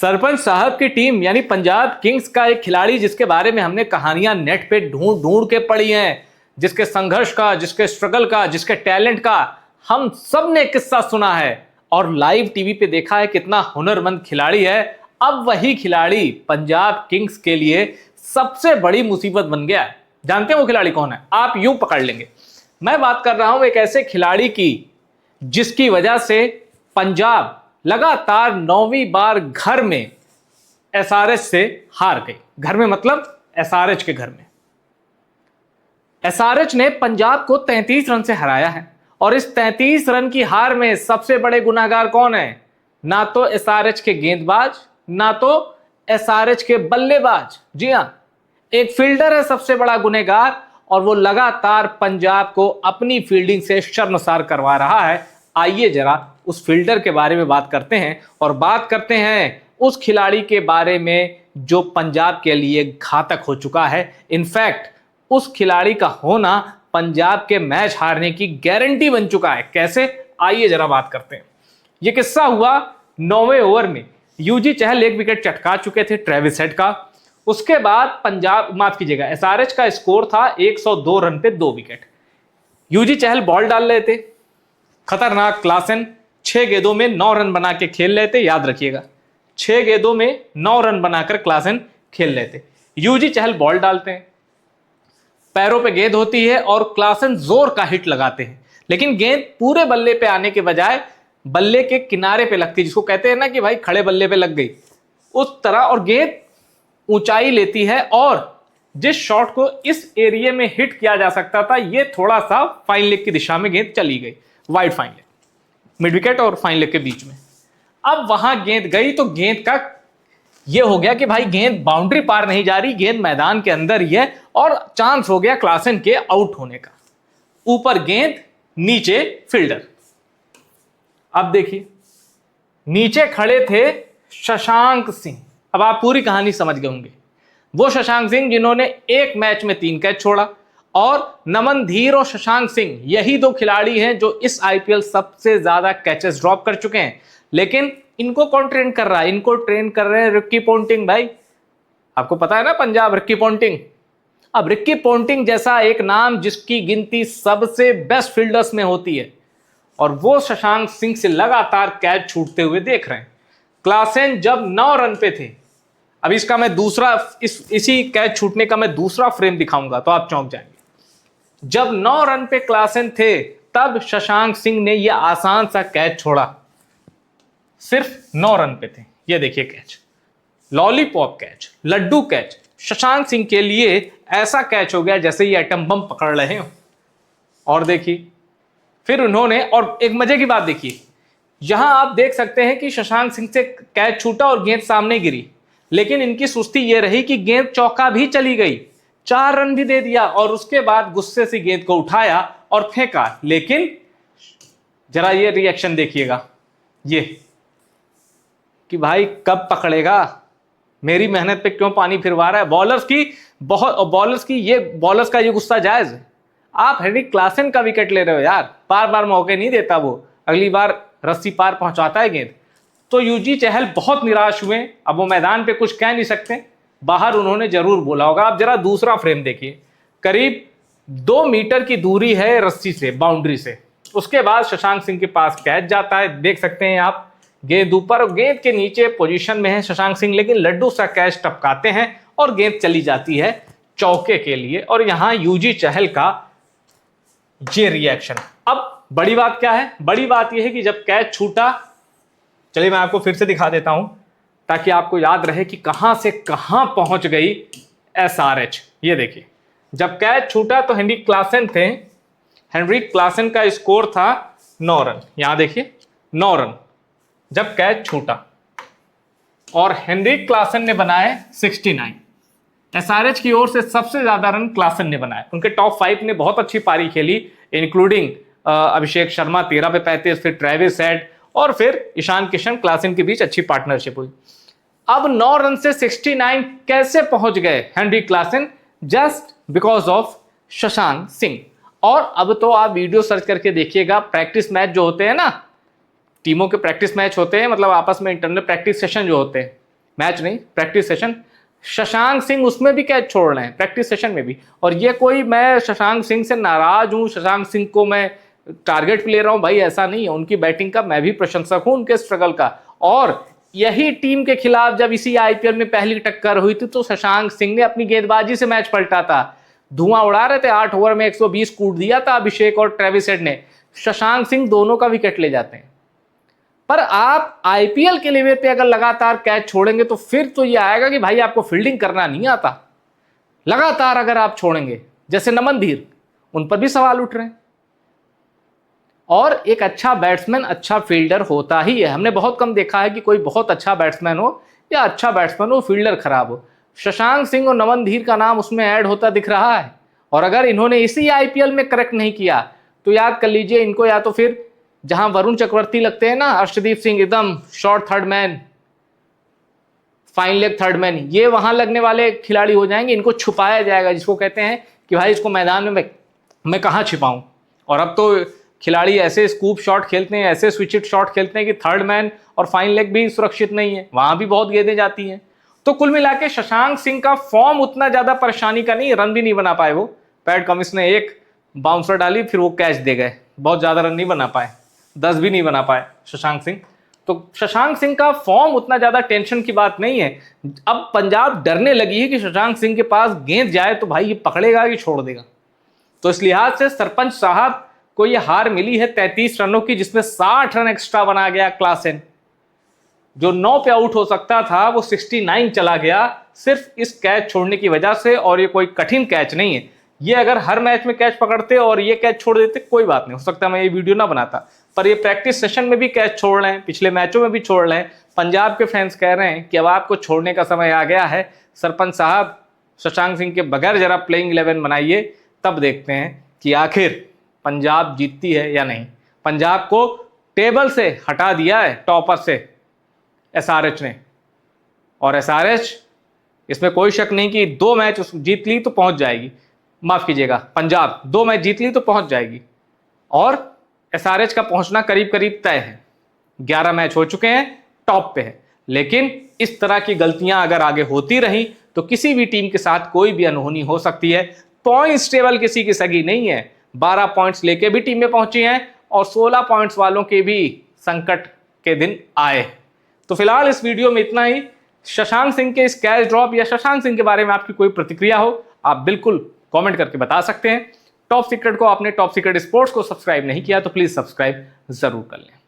सरपंच साहब की टीम यानी पंजाब किंग्स का एक खिलाड़ी जिसके बारे में हमने कहानियां नेट पे ढूंढ ढूंढ के पढ़ी हैं, जिसके संघर्ष का, जिसके स्ट्रगल का, जिसके टैलेंट का हम सब ने किस्सा सुना है और लाइव टीवी पे देखा है कितना हुनरमंद खिलाड़ी है। अब वही खिलाड़ी पंजाब किंग्स के लिए सबसे बड़ी मुसीबत बन गया है। जानते हैं वो खिलाड़ी कौन है? आप यूं पकड़ लेंगे, मैं बात कर रहा हूं एक ऐसे खिलाड़ी की जिसकी वजह से पंजाब लगातार 9वीं बार घर में एसआरएच से हार गई। घर में मतलब एसआरएच के घर में। एसआरएच ने पंजाब को 33 रन से हराया है और इस 33 रन की हार में सबसे बड़े गुनाहगार कौन है? ना तो एसआरएच के गेंदबाज, ना तो एसआरएच के बल्लेबाज। जी हां, एक फील्डर है सबसे बड़ा गुनहगार और वो लगातार पंजाब को अपनी फील्डिंग से शर्मसार करवा रहा है। आइए जरा उस फील्डर के बारे में बात करते हैं और बात करते हैं उस खिलाड़ी के बारे में जो पंजाब के लिए घातक हो चुका है। इनफैक्ट उस खिलाड़ी का होना पंजाब के मैच हारने की गारंटी बन चुका है। कैसे? आइए जरा बात करते हैं। यह किस्सा हुआ 9वें ओवर में। यूजी चहल एक विकेट चटका चुके थे ट्रेविस हेड का। उसके बाद पंजाब, माफ कीजिएगा, एसआरएच का स्कोर था 102 रन पे 2 विकेट। यूजी चहल बॉल डाल रहे थे, खतरनाक क्लासन 6 गेंदों में 9 रन बना के खेल रहे थे। याद रखिएगा, 6 गेंदों में 9 रन बनाकर क्लासन खेल रहे थे। यूजी चहल बॉल डालते हैं, पैरों पे गेंद होती है और क्लासन जोर का हिट लगाते हैं, लेकिन गेंद पूरे बल्ले पे आने के बजाय बल्ले के किनारे पे लगती है, जिसको कहते हैं ना कि भाई खड़े बल्ले पे लग गई, उस तरह। और गेंद ऊंचाई लेती है और जिस शॉट को इस एरिया में हिट किया जा सकता था, ये थोड़ा सा फाइन लेग की दिशा में गेंद चली गई, wide fine leg, mid wicket और फाइन लेग के बीच में। अब वहां गेंद गई तो गेंद का यह हो गया कि भाई गेंद बाउंड्री पार नहीं जा रही, गेंद मैदान के अंदर ही है और चांस हो गया क्लासन के आउट होने का। ऊपर गेंद, नीचे फील्डर। अब देखिए, नीचे खड़े थे शशांक सिंह। अब आप पूरी कहानी समझ गए होंगे। वो शशांक सिंह जिन्होंने एक मैच में 3 कैच छोड़ा, और नमन धीर और शशांक सिंह यही 2 खिलाड़ी हैं जो इस आईपीएल सबसे ज्यादा कैचेस ड्रॉप कर चुके हैं। लेकिन इनको कौन ट्रेन कर रहा है? इनको ट्रेन कर रहे हैं रिक्की पोंटिंग। भाई आपको पता है ना, पंजाब रिक्की पोंटिंग। अब रिक्की पोंटिंग जैसा एक नाम जिसकी गिनती सबसे बेस्ट फील्डर्स में होती है, और वो शशांक सिंह से लगातार कैच छूटते हुए देख रहे हैं। क्लासन जब 9 रन पे थे, अब इसका मैं दूसरा, इसी कैच छूटने का मैं दूसरा फ्रेम दिखाऊंगा तो आप चौंक जाएंगे। जब 9 रन पे क्लासन थे तब शशांक सिंह ने यह आसान सा कैच छोड़ा। सिर्फ 9 रन पे थे। ये देखिए कैच, लॉलीपॉप कैच, लड्डू कैच। शशांक सिंह के लिए ऐसा कैच हो गया जैसे ये एटम बम पकड़ रहे हो। और देखिए फिर उन्होंने, और एक मजे की बात देखिए, यहां आप देख सकते हैं कि शशांक सिंह से कैच छूटा और गेंद सामने गिरी, लेकिन इनकी सुस्ती यह रही कि गेंद चौका भी चली गई, 4 रन भी दे दिया और उसके बाद गुस्से से गेंद को उठाया और फेंका। लेकिन जरा ये रिएक्शन देखिएगा, ये कि भाई कब पकड़ेगा, मेरी मेहनत पे क्यों पानी फिरवा रहा है। बॉलर्स का ये गुस्सा जायज है। आप हेनरी क्लासन का विकेट ले रहे हो यार, बार बार मौके नहीं देता वो, अगली बार रस्सी पार पहुंचाता है गेंद। तो यूजी चहल बहुत निराश हुए। अब वो मैदान पे कुछ कह नहीं सकते, बाहर उन्होंने जरूर बोला होगा। आप जरा दूसरा फ्रेम देखिए, करीब 2 मीटर की दूरी है रस्सी से, बाउंड्री से। उसके बाद शशांक सिंह के पास कैच जाता है, देख सकते हैं आप, गेंद ऊपर और गेंद के नीचे पोजीशन में है शशांक सिंह, लेकिन लड्डू सा कैच टपकाते हैं और गेंद चली जाती है चौके के लिए। और यहां यूजी चहल का ये रिएक्शन। अब बड़ी बात क्या है? बड़ी बात यह है कि जब कैच छूटा, चलिए मैं आपको फिर से दिखा देता हूं ताकि आपको याद रहे कि कहां से कहां पहुंच गई एसआरएच। ये देखिए, जब कैच छूटा तो हेनरी क्लासन थे। हेनरी क्लासन का स्कोर था 9 रन। यहां देखिए 9 रन जब कैच छूटा, और हेनरी क्लासन ने बनाए 69। एसआरएच की ओर से सबसे ज्यादा रन क्लासन ने बनाए। उनके टॉप 5 ने बहुत अच्छी पारी खेली, इंक्लूडिंग अभिषेक शर्मा 13 पे 35, फिर ट्रेविस हेड और फिर ईशान किशन, क्लासन के बीच अच्छी पार्टनरशिप हुई। अब 9 रन से 69 कैसे पहुंच गए Henry Klaasen? Just because of Shashank Singh. और अब तो आप वीडियो सर्च करके देखिएगा, प्रैक्टिस मैच जो होते हैं ना, टीमों के प्रैक्टिस मैच होते हैं, मतलब आपस में इंटरनल प्रैक्टिस सेशन जो होते हैं, मैच नहीं, प्रैक्टिस सेशन। शशांक सिंह उसमें भी कैच छोड़ रहे हैं, प्रैक्टिस सेशन में भी। और ये कोई मैं शशांक सिंह से नाराज हूं, शशांक सिंह को मैं टारगेट ले रहा हूं, भाई ऐसा नहीं है। उनकी बैटिंग का मैं भी प्रशंसक हूं, उनके स्ट्रगल का। और यही टीम के खिलाफ जब इसी आईपीएल में पहली टक्कर हुई थी तो शशांक सिंह ने अपनी गेंदबाजी से मैच पलटा था। धुआं उड़ा रहे थे, 8 ओवर में 120 कूट दिया था अभिषेक और ट्रेविस हेड ने। शशांक सिंह दोनों का विकेट ले जाते हैं। पर आप आईपीएल के लेवल पे अगर लगातार कैच छोड़ेंगे तो फिर तो ये आएगा कि भाई आपको फील्डिंग करना नहीं आता। लगातार अगर आप छोड़ेंगे, जैसे नमन धीर, उन पर भी सवाल उठ रहे हैं। और एक अच्छा बैट्समैन अच्छा फील्डर होता ही है। हमने बहुत कम देखा है कि कोई बहुत अच्छा बैट्समैन हो या अच्छा बैट्समैन हो, फील्डर खराब हो। शशांक सिंह और नमन धीर का नाम उसमें ऐड होता दिख रहा है। और अगर इन्होंने इसी आईपीएल में करेक्ट नहीं किया तो याद कर लीजिए इनको, या तो फिर जहां वरुण चक्रवर्ती लगते हैं ना, अर्शदीप सिंह एकदम short third man, fine leg third man, ये वहां लगने वाले खिलाड़ी हो जाएंगे। इनको छुपाया जाएगा, जिसको कहते हैं कि भाई इसको मैदान में मैं कहां छिपाऊं। और अब तो खिलाड़ी ऐसे स्कूप शॉट खेलते हैं, ऐसे स्विच इट शॉट खेलते हैं कि थर्ड मैन और फाइन लेग भी सुरक्षित नहीं है, वहां भी बहुत गेंदें जाती हैं। तो कुल मिला के शशांक सिंह का फॉर्म उतना ज्यादा परेशानी का नहीं, रन भी नहीं बना पाए वो। पैट कमिंस ने एक बाउंसर डाली, फिर वो कैच दे गए, बहुत ज्यादा रन नहीं बना पाए, 10 भी नहीं बना पाए शशांक सिंह। तो शशांक सिंह का फॉर्म उतना ज्यादा टेंशन की बात नहीं है। अब पंजाब डरने लगी है कि शशांक सिंह के पास गेंद जाए तो भाई ये पकड़ेगा कि छोड़ देगा। तो इस लिहाज से सरपंच साहब को ये हार मिली है 33 रनों की, जिसमें 60 रन एक्स्ट्रा बना गया क्लासेन। जो 9 पे आउट हो सकता था वो 69 चला गया सिर्फ इस कैच छोड़ने की वजह से। और ये कोई कठिन कैच नहीं है, ये अगर हर मैच में कैच पकड़ते और ये कैच छोड़ देते कोई बात नहीं, हो सकता मैं ये वीडियो ना बनाता। पर ये प्रैक्टिस सेशन में भी कैच छोड़ रहे हैं, पिछले मैचों में भी छोड़ रहे हैं। पंजाब के फैंस कह रहे हैं कि अब आपको छोड़ने का समय आ गया है। सरपंच साहब शशांक सिंह के बगैर जरा प्लेइंग 11 बनाइए, तब देखते हैं कि आखिर पंजाब जीतती है या नहीं। पंजाब को टेबल से हटा दिया है टॉपर से एसआरएच ने। और एसआरएच, इसमें कोई शक नहीं कि 2 मैच जीत ली तो पहुंच जाएगी, माफ कीजिएगा, पंजाब 2 मैच जीत ली तो पहुंच जाएगी। और एसआरएच का पहुंचना करीब करीब तय है। 11 मैच हो चुके हैं, टॉप पे है। लेकिन इस तरह की गलतियां अगर आगे होती रही तो किसी भी टीम के साथ कोई भी अनहोनी हो सकती है। पॉइंट्स टेबल किसी की सगी नहीं है। 12 पॉइंट्स लेके भी टीमें पहुंची हैं और 16 पॉइंट्स वालों के भी संकट के दिन आए। तो फिलहाल इस वीडियो में इतना ही। शशांक सिंह के इस कैच ड्रॉप या शशांक सिंह के बारे में आपकी कोई प्रतिक्रिया हो, आप बिल्कुल कमेंट करके बता सकते हैं। टॉप सीक्रेट को, आपने टॉप सीक्रेट स्पोर्ट्स को सब्सक्राइब नहीं किया तो प्लीज सब्सक्राइब जरूर कर लें।